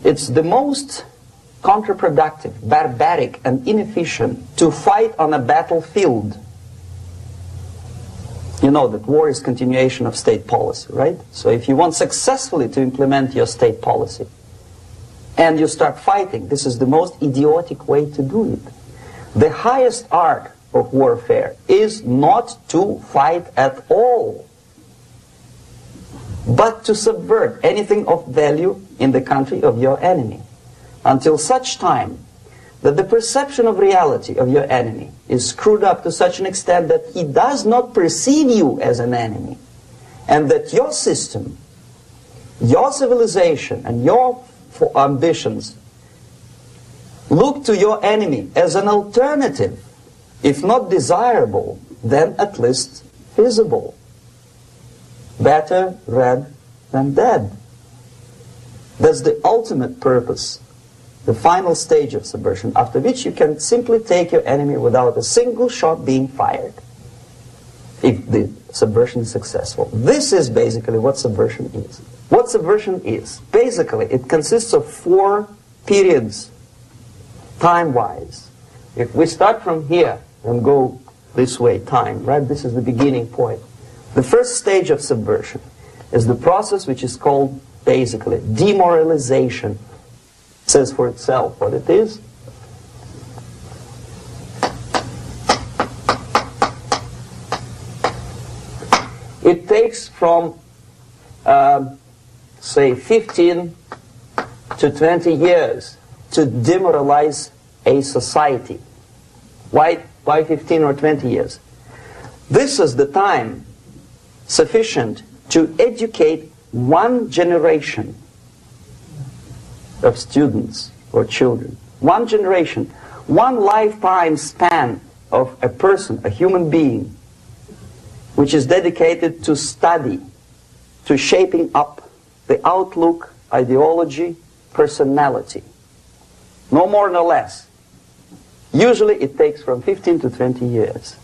It's the most counterproductive, barbaric, and inefficient to fight on a battlefield. You know that war is continuation of state policy, right? So if you want successfully to implement your state policy, and you start fighting, this is the most idiotic way to do it. The highest art of warfare is not to fight at all, but to subvert anything of value in the country of your enemy, until such time that the perception of reality of your enemy is screwed up to such an extent that he does not perceive you as an enemy, and that your system, your civilization, and your ambitions look to your enemy as an alternative, if not desirable, then at least feasible. Better red than dead. That's the ultimate purpose, the final stage of subversion, after which you can simply take your enemy without a single shot being fired, if the subversion is successful. This is basically what subversion is. What subversion is, basically, it consists of 4 periods, time-wise. If we start from here and go this way, time, right? This is the beginning point. The first stage of subversion is the process which is called, basically, demoralization. It says for itself what it is. It takes from, say, 15 to 20 years to demoralize a society. Why 15 or 20 years? This is the time sufficient to educate one generation of students or children. One generation, one lifetime span of a person, a human being, which is dedicated to study, to shaping up the outlook, ideology, personality. No more, no less. Usually it takes from 15 to 20 years.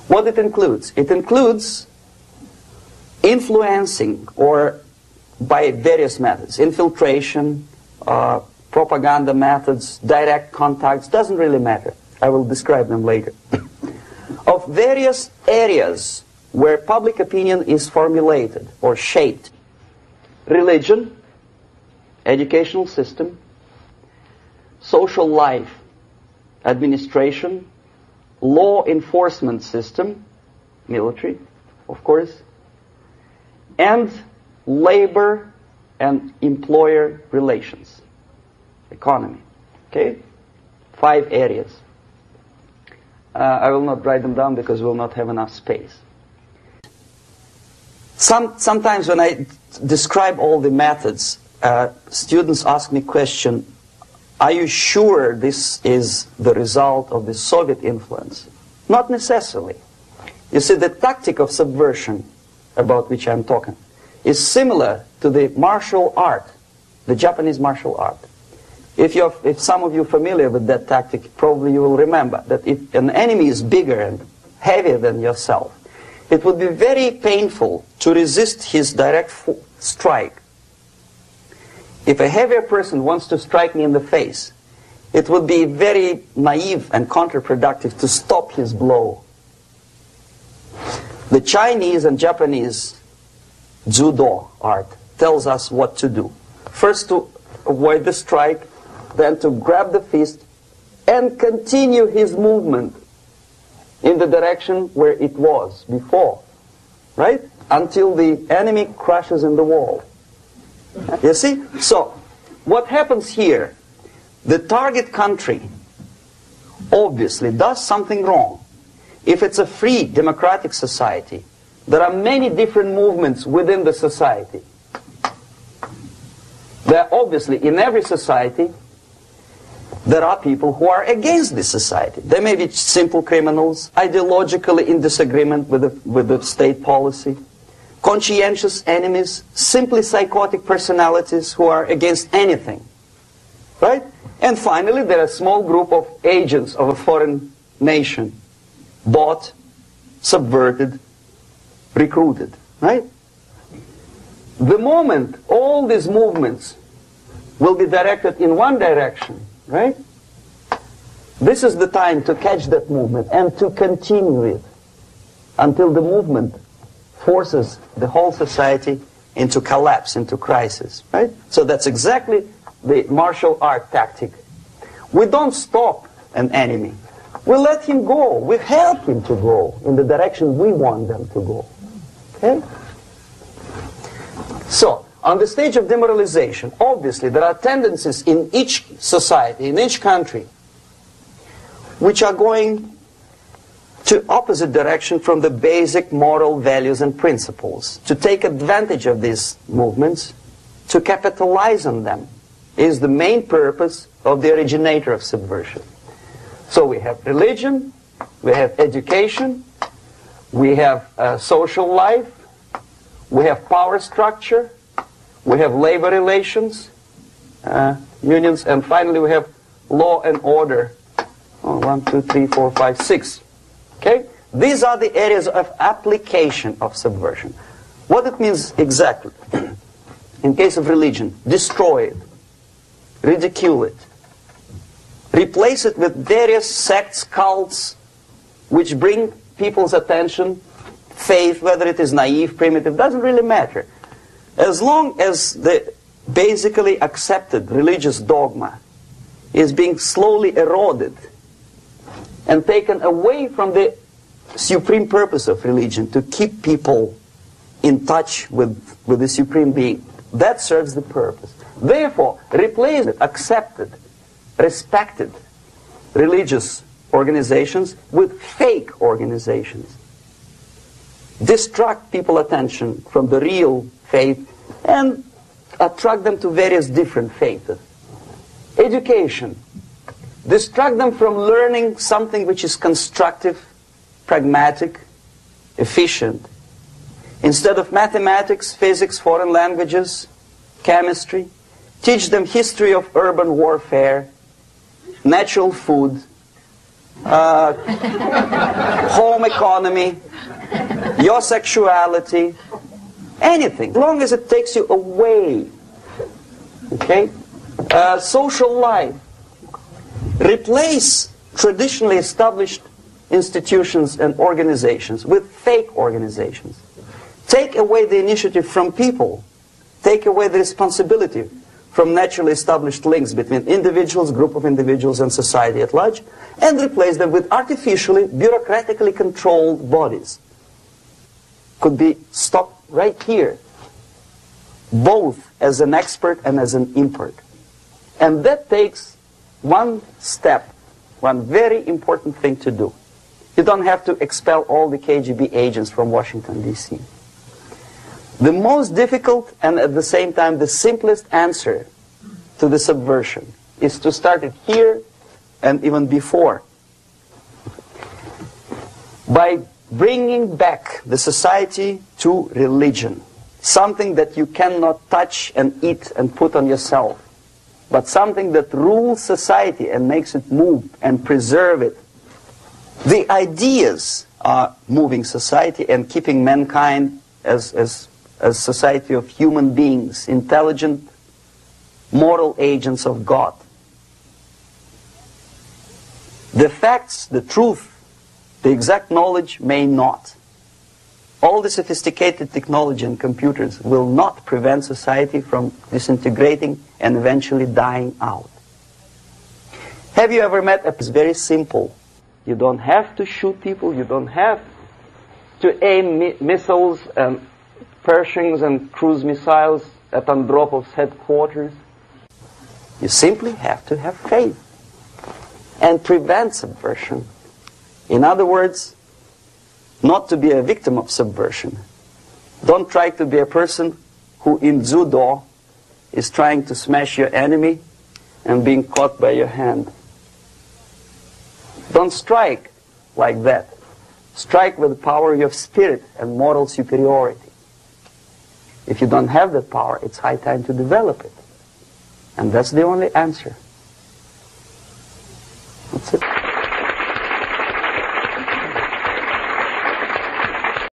What it includes? It includes influencing, or by various methods, infiltration, propaganda methods, direct contacts, doesn't really matter. I will describe them later. Of various areas where public opinion is formulated or shaped. Religion, educational system, social life, administration, law enforcement system, military, of course, and labor and employer relations, economy. Okay? 5 areas. I will not write them down because we will not have enough space. Sometimes when I describe all the methods, students ask me question, are you sure this is the result of the Soviet influence? Not necessarily. You see, the tactic of subversion, about which I'm talking, is similar to the martial art, the Japanese martial art. If some of you are familiar with that tactic, probably you will remember that if an enemy is bigger and heavier than yourself, it would be very painful to resist his direct strike. If a heavier person wants to strike me in the face, it would be very naive and counterproductive to stop his blow. The Chinese and Japanese judo art tells us what to do. First to avoid the strike, then to grab the fist and continue his movement in the direction where it was before, right? Until the enemy crashes in the wall. You see? So, what happens here? The target country obviously does something wrong. If it's a free democratic society, there are many different movements within the society. There are obviously, in every society, there are people who are against this society. They may be simple criminals, ideologically in disagreement with the state policy, conscientious enemies, simply psychotic personalities who are against anything. Right? And finally, there are a small group of agents of a foreign nation, bought, subverted, recruited. Right? The moment all these movements will be directed in one direction, right? This is the time to catch that movement and to continue it until the movement forces the whole society into collapse, into crisis, right? So that's exactly the martial art tactic. We don't stop an enemy. We let him go. We help him to go in the direction we want them to go. Okay? So, on the stage of demoralization, obviously there are tendencies in each society, in each country, which are going to opposite direction from the basic moral values and principles. To take advantage of these movements, to capitalize on them, is the main purpose of the originator of subversion. So we have religion, we have education, we have social life, we have power structure, we have labor relations, unions, and finally we have law and order. 1, 2, 3, 4, 5, 6. Okay? These are the areas of application of subversion. What it means exactly? In case of religion, destroy it, ridicule it, replace it with various sects, cults, which bring people's attention, faith, whether it is naive, primitive, doesn't really matter. As long as the basically accepted religious dogma is being slowly eroded and taken away from the supreme purpose of religion, to keep people in touch with the supreme being, that serves the purpose. Therefore, replace it, accepted, respected religious organizations with fake organizations. Distract people's attention from the real faith and attract them to various different faiths. Education. Distract them from learning something which is constructive, pragmatic, efficient. Instead of mathematics, physics, foreign languages, chemistry, teach them history of urban warfare, natural food, home economy, your sexuality, anything, as long as it takes you away. Okay? Social life. Replace traditionally established institutions and organizations with fake organizations. Take away the initiative from people. Take away the responsibility from naturally established links between individuals, group of individuals, and society at large, and replace them with artificially, bureaucratically controlled bodies. Could be stopped right here, both as an expert and as an import. And that takes one step, one very important thing to do. You don't have to expel all the KGB agents from Washington, D.C. The most difficult and at the same time the simplest answer to the subversion is to start it here and even before, by bringing back the society to religion, something that you cannot touch and eat and put on yourself, but something that rules society and makes it move and preserve it. The ideas are moving society and keeping mankind as a society of human beings, intelligent, moral agents of God. The facts, the truth, the exact knowledge may not. All the sophisticated technology and computers will not prevent society from disintegrating and eventually dying out. Have you ever met a... It's very simple. You don't have to shoot people. You don't have to aim missiles and Pershings and cruise missiles at Andropov's headquarters. You simply have to have faith and prevent subversion. In other words, not to be a victim of subversion. Don't try to be a person who in judo is trying to smash your enemy and being caught by your hand. Don't strike like that. Strike with the power of your spirit and moral superiority. If you don't have that power, it's high time to develop it. And that's the only answer. That's it.